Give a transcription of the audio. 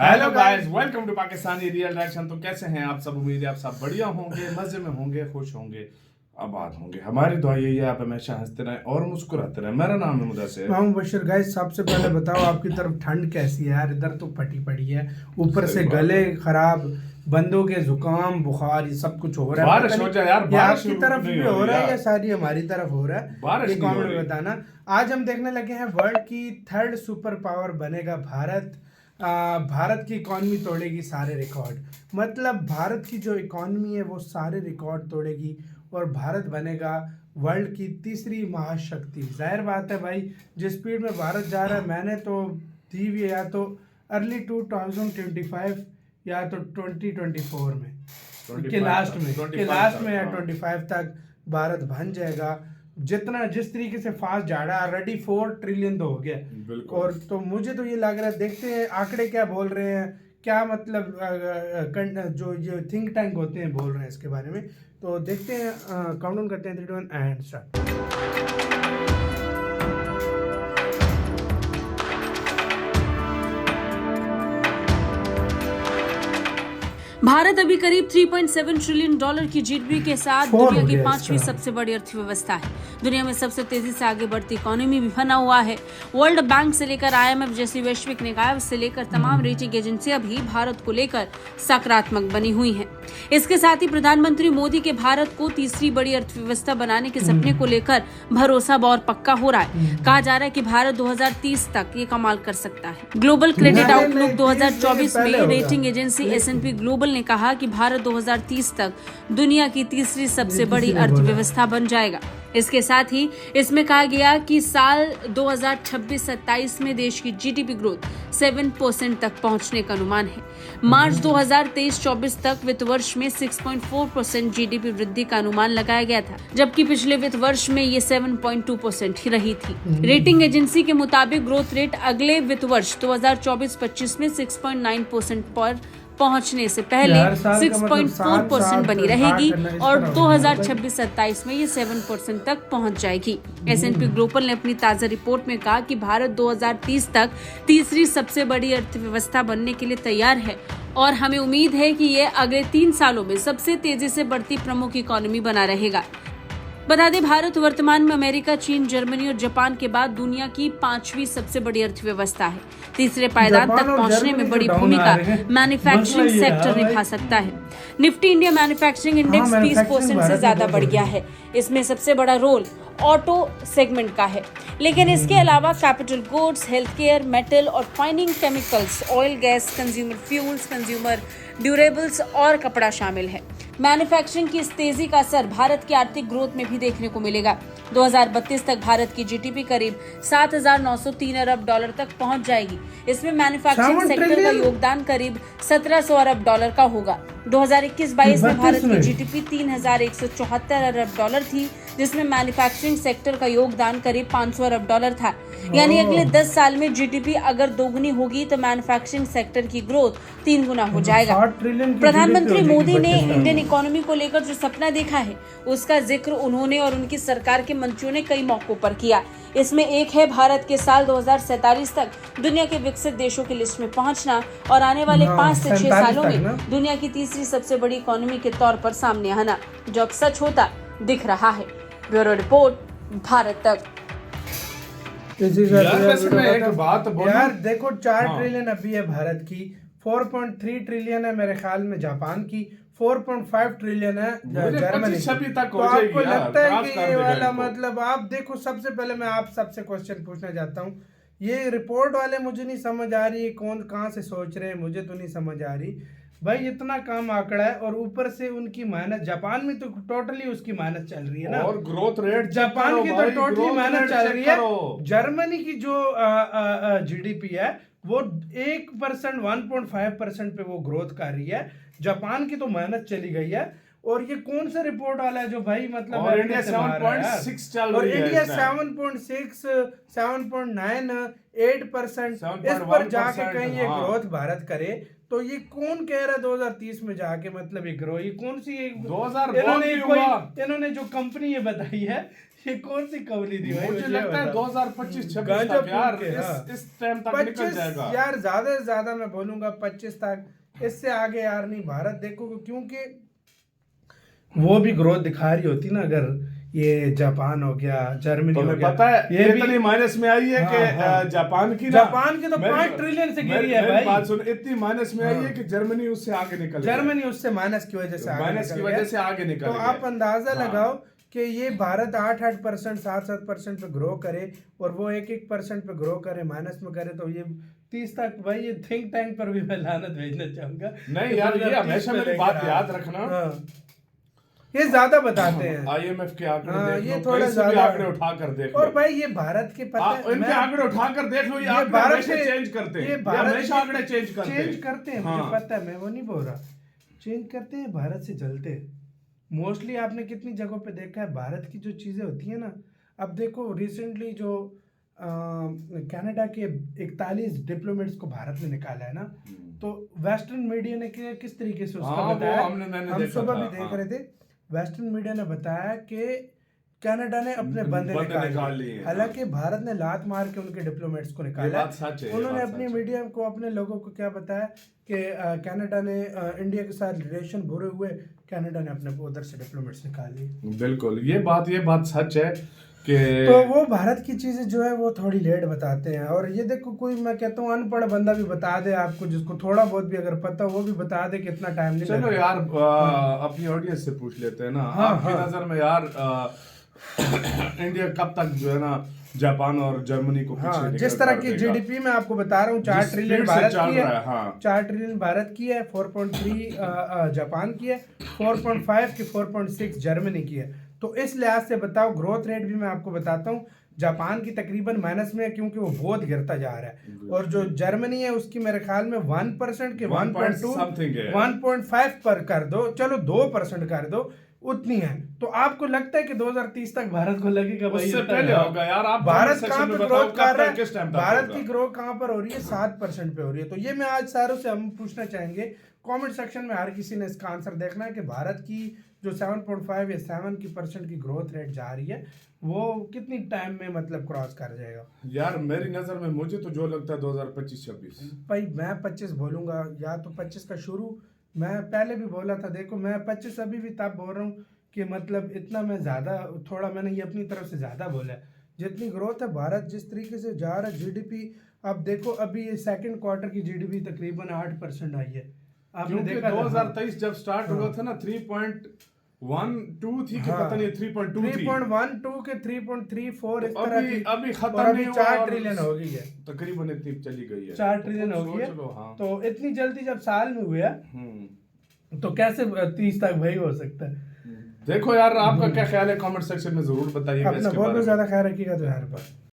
Hello guys, welcome to Pakistani real reaction. तो कैसे हैं आप सब? उम्मीद है आप सब बढ़िया होंगे, मजे में होंगे, खुश होंगे, आबाद होंगे। हमारी दुआ यही है आप हमेशा हंसते रहें और मुस्कुराते रहें। मेरा नाम है मुदस्सिर। मैं बशीर। गाइस सबसे पहले बताओ आपकी तरफ ठंड कैसी है यार? इधर तो फटी पड़ी है, ऊपर से गले खराब, बंदों के जुकाम बुखार ये सब कुछ हो रहा है। बारिश हो जाए यार, बारिश आपकी तरफ भी हो रहा है या सारी हमारी तरफ हो रहा है? बारिश ये कमेंट में बताना। आज हम देखने लगे हैं वर्ल्ड की थर्ड सुपर पावर बनेगा भारत। भारत की इकॉनमी तोड़ेगी सारे रिकॉर्ड। मतलब भारत की जो इकॉनमी है वो सारे रिकॉर्ड तोड़ेगी और भारत बनेगा वर्ल्ड की तीसरी महाशक्ति। जाहिर बात है भाई, जिस स्पीड में भारत जा रहा है, मैंने तो दी हुई है या तो अर्ली 2025 या तो 2024 में के लास्ट में या 25 तक भारत बन जाएगा। जितना जिस तरीके से फास्ट जा रहा है, ऑलरेडी 4 ट्रिलियन तो हो गया। और तो मुझे तो ये लग रहा है, देखते हैं आंकड़े क्या बोल रहे हैं, क्या मतलब जो ये थिंक टैंक होते हैं बोल रहे हैं इसके बारे में। तो देखते हैं, काउंटडाउन करते हैं 3 2 1 एंड स्टार्ट। भारत अभी करीब 3.7 ट्रिलियन डॉलर की जीडीपी के साथ दुनिया की 5वीं सबसे बड़ी अर्थव्यवस्था है। दुनिया में सबसे तेजी से आगे बढ़ती इकोनॉमी भी बना हुआ है। वर्ल्ड बैंक से लेकर आईएमएफ जैसी वैश्विक निकाय से लेकर तमाम रेटिंग एजेंसियां भी भारत को लेकर सकारात्मक बनी हुई हैं। इसके साथ ही प्रधानमंत्री मोदी के भारत को तीसरी बड़ी अर्थव्यवस्था बनाने के सपने को लेकर भरोसा और पक्का हो रहा है। कहा जा रहा है कि भारत 2030 तक ये कमाल कर सकता है। ग्लोबल क्रेडिट आउटलुक 2024 में रेटिंग एजेंसी S&P ग्लोबल ने कहा कि भारत 2030 तक दुनिया की तीसरी सबसे बड़ी अर्थव्यवस्था बन जाएगा। इसके साथ ही इसमें कहा गया कि साल 2026-27 में देश की जीडीपी ग्रोथ 7% तक पहुंचने का अनुमान है। मार्च 2023-24 तक वित्त वर्ष में 6.4% जीडीपी वृद्धि का अनुमान लगाया गया था, जबकि पिछले वित्त वर्ष में ये 7.2% ही रही थी। रेटिंग एजेंसी के मुताबिक ग्रोथ रेट अगले वित्त वर्ष 2024-25 में 6.9% पर पहुंचने से पहले 6.4% बनी रहेगी और 2026-27 में ये 7% तक पहुंच जाएगी। S&P ग्लोबल ने अपनी ताजा रिपोर्ट में कहा कि भारत 2030 तक तीसरी सबसे बड़ी अर्थव्यवस्था बनने के लिए तैयार है और हमें उम्मीद है कि ये अगले 3 सालों में सबसे तेजी से बढ़ती प्रमुख इकोनॉमी बना रहेगा। बता दें, भारत वर्तमान में अमेरिका, चीन, जर्मनी और जापान के बाद दुनिया की 5वीं सबसे बड़ी अर्थव्यवस्था है। तीसरे पायदान तक पहुंचने में बड़ी भूमिका मैन्युफैक्चरिंग सेक्टर निभा सकता है। निफ्टी इंडिया मैन्युफैक्चरिंग इंडेक्स 30% से ज्यादा बढ़ गया है। इसमें सबसे बड़ा रोल ऑटो सेगमेंट का है, लेकिन इसके अलावा capital goods, health care, metal और fining chemicals, oil, gas, consumer fuels, consumer durables और कपड़ा शामिल है। मैन्युफैक्चरिंग की इस तेजी का असर भारत की आर्थिक ग्रोथ में भी देखने को मिलेगा। 2032 तक भारत की जीडीपी करीब 7,903 अरब डॉलर तक पहुंच जाएगी। इसमें मैन्युफैक्चरिंग सेक्टर का योगदान करीब 1,700 अरब डॉलर का होगा। 2021-22 में भारत की जीडीपी 3,174 अरब डॉलर थी, जिसमें मैन्युफैक्चरिंग सेक्टर का योगदान करीब 500 अरब डॉलर था। यानी अगले 10 साल में जीडीपी अगर दोगुनी होगी तो मैन्युफैक्चरिंग सेक्टर की ग्रोथ 3 गुना हो जाएगा। प्रधानमंत्री मोदी ने इंडियन इकोनॉमी को लेकर जो सपना देखा है, उसका जिक्र उन्होंने और उनकी सरकार के मंत्रियों ने कई मौकों पर किया। इसमें एक है भारत के साल 2047 तक दुनिया के विकसित देशों की लिस्ट में पहुंचना और आने वाले 5 से 6 सालों में दुनिया की तीसरी सबसे बड़ी इकोनॉमी के तौर पर सामने आना, जो अब सच होता दिख रहा है। ब्यूरो रिपोर्ट, भारत तक। यार देखो, 4 ट्रिलियन अभी है भारत की, 4.3 ट्रिलियन है मेरे ख्याल में जापान की, 4.5 ट्रिलियन है जर्मनी की। तो आपको लगता है कि ये वाला मतलब, आप देखो, सबसे पहले मैं आप सबसे क्वेश्चन पूछना चाहता हूँ। ये रिपोर्ट वाले मुझे नहीं समझ आ रही है, कौन कहाँ से सोच रहे हैं, मुझे तो नहीं समझ आ रही भाई। इतना कम आंकड़ा है और ऊपर से उनकी मेहनत, जापान में तो टोटली उसकी मेहनत चल रही है ना, और ग्रोथ रेट जापान की तो टोटली मेहनत चल रही है। जर्मनी की जो जीडीपी है वो 1%, 1.5% पे वो ग्रोथ कर रही है। जापान की तो मेहनत चली गई है। और ये कौन सा रिपोर्ट वाला है जो भाई मतलब, और इंडिया 7.6 चल रही है, इंडिया 7.6, 7.9, 8%, इस पर जाके कहीं ये ग्रोथ भारत करे। तो ये कौन कह रहा है 2030 में जाके मतलब ये ग्रो, ये कौन सी इन्होंने जो कंपनी ये बताई है, ये कौन सी कवली थी भाई? मुझे लगता है 2025-26 गांजा तक यार फूक के, हाँ। इस टाइम तक निकल 25 जाएगा यार, ज्यादा से ज्यादा मैं बोलूंगा 25 तक, इससे आगे यार नहीं। भारत देखो, क्योंकि वो भी ग्रोथ दिखा रही होती ना, अगर ये जापान हो गया, जर्मनी हो तुम्हें गया, पता है ये ये भी इतनी माइनस में आई है हाँ, कि हाँ। जापान की जापान की तो 5 ट्रिलियन से गिरी है भाई। बात सुन, इतनी माइनस में आई है कि जर्मनी उससे आगे निकल गया। जर्मनी उससे माइनस की वजह से आगे माइनस की निकल वजह गया। से आगे निकल तो गया। आप अंदाजा हाँ। लगाओ कि ये भारत 8% 7% पे ग्रो करे और वो 1% पे ग्रो करे, माइनस में करे, तो ये 30 तक भाई, ये थिंक टैंक पर भी मैं लानत भेजना चाहूंगा। नहीं यार, ये हमेशा मेरी बात याद रखना। ये ज्यादा बताते हैं IMF के आंकड़े हाँ, देख ये लो, थोड़ा कहीं से भी ज्यादा आंकड़े उठा कर देख लो। और भाई ये भारत के पता है, इनके आंकड़े उठा कर देख लो, ये आंकड़े भारत हमेशा के चेंज करते हैं। ये ये भारत हमेशा आंकड़े चेंज करते हैं। मुझे हाँ। पता है, मैं वो नहीं बोल रहा। चेंज करते हैं, भारत से जलते हैं। मोस्टली आपने कितनी जगहों पे देखा है भारत की जो चीज़ें होती है ना। अब देखो रिसेंटली जो कनाडा के 41 डिप्लोमेट्स को भारत ने निकाला है ना, तो वेस्टर्न मीडिया ने किस तरीके से उसका हाँ, वो बताया, मैंने हम देखा सुबह था, भी देख हाँ। रहे थे। वेस्टर्न मीडिया ने बताया कि कनाडा ने अपने बंदे निकाल निकाल लिए, लिए, हाँ। हालांकि भारत ने लात मार के उनके डिप्लोमेट्स को ये निकाला। बात सच है, ये उन्होंने बात अपनी सच है। मीडिया को, अपने लोगों को क्या बताया कि कनाडा ने इंडिया के साथ रिलेशन बुरे हुए, कनाडा ने अपने उधर से डिप्लोमेट्स निकाल लिए। बिल्कुल, ये बात सच है कि तो वो भारत की चीजें जो है वो थोड़ी लेट बताते हैं। और ये देखो, कोई मैं कहता हूँ अनपढ़ बंदा भी बता दे आपको, जिसको थोड़ा बहुत भी अगर पता हो वो भी बता दे कि इतना टाइम नहीं चलो लगेगा। यार, अपनी ऑडियंस से पूछ लेते हैं ना। हाँ, आपकी हाँ। नजर में यार इंडिया कब तक जो है ना जापान और जर्मनी को पीछे हाँ, निकल जिस तरह कर की देगा? जीडीपी मैं आपको बता रहा हूँ, 4 जिस ट्रिलियन स्पीड से भारत चल की है, रहा है, हाँ। 4 ट्रिलियन भारत की है, 4.3 जापान की है, 4.5 की 4.6 जर्मनी की है। तो इस लिहाज से बताओ, ग्रोथ रेट भी मैं आपको बताता हूँ, जापान की तकरीबन माइनस में है, क्योंकि वो बहुत गिरता जा रहा है। और जो जर्मनी है उसकी मेरे ख्याल में 1% के 1.2 something है। 1.5 पर कर दो, चलो 2% कर दो, उतनी है। तो आपको लगता है कि 2030 तक भारत को लगेगा भाई उससे इतना पहले है? होगा यार। आप भारत comment कहाँ section पे में ग्रोथ बताओ कर रहा कब तक, किस है? टाइम तक भारत होगा? की ग्रोथ कहाँ पर हो रही है? 7% पे हो रही है। तो ये मैं आज सारों से हम पूछना चाहेंगे, कमेंट सेक्शन में हर किसी ने इसका आंसर देखना है कि भारत की जो 7.5 या 7% की ग्रोथ रेट जा रही है, वो कितनी टाइम में मतलब क्रॉस कर जाएगा? यार मेरी नजर में मुझे तो जो लगता है 2025-26। भाई मैं 25 बोलूंगा, या तो 25 का शुरू। मैं पहले भी बोला था, देखो मैं 25 अभी भी तब बोल रहा हूँ कि मतलब इतना मैं ज़्यादा, थोड़ा मैंने ये अपनी तरफ से ज़्यादा बोला है। जितनी ग्रोथ है भारत जिस तरीके से जा रहा है, जीडीपी, अब देखो अभी ये सेकंड क्वार्टर की जीडीपी तकरीबन 8% आई है। आपने क्योंकि देखा था? 2023 जब स्टार्ट हुआ था ना 3.12 थी कि पता नहीं 3.2 थी। 3.12 के 3.34 इस तरह अभी की, अभी खत्म और अभी नहीं हुआ 4 और ट्रिलियन हो गई है। तकरीबन इतनी चली गई है। 4 ट्रिलियन हो सोच गई है। लो, हाँ। तो इतनी जल्दी जब साल में हुआ तो कैसे 30 तक भाई हो सकता है? देखो यार, आपका क्या ख्याल है? कमेंट सेक्शन में जरूर बताइएगा अपना इसके बहुत बारे में। ज्यादा ख्याल रखिएगा तो यार पर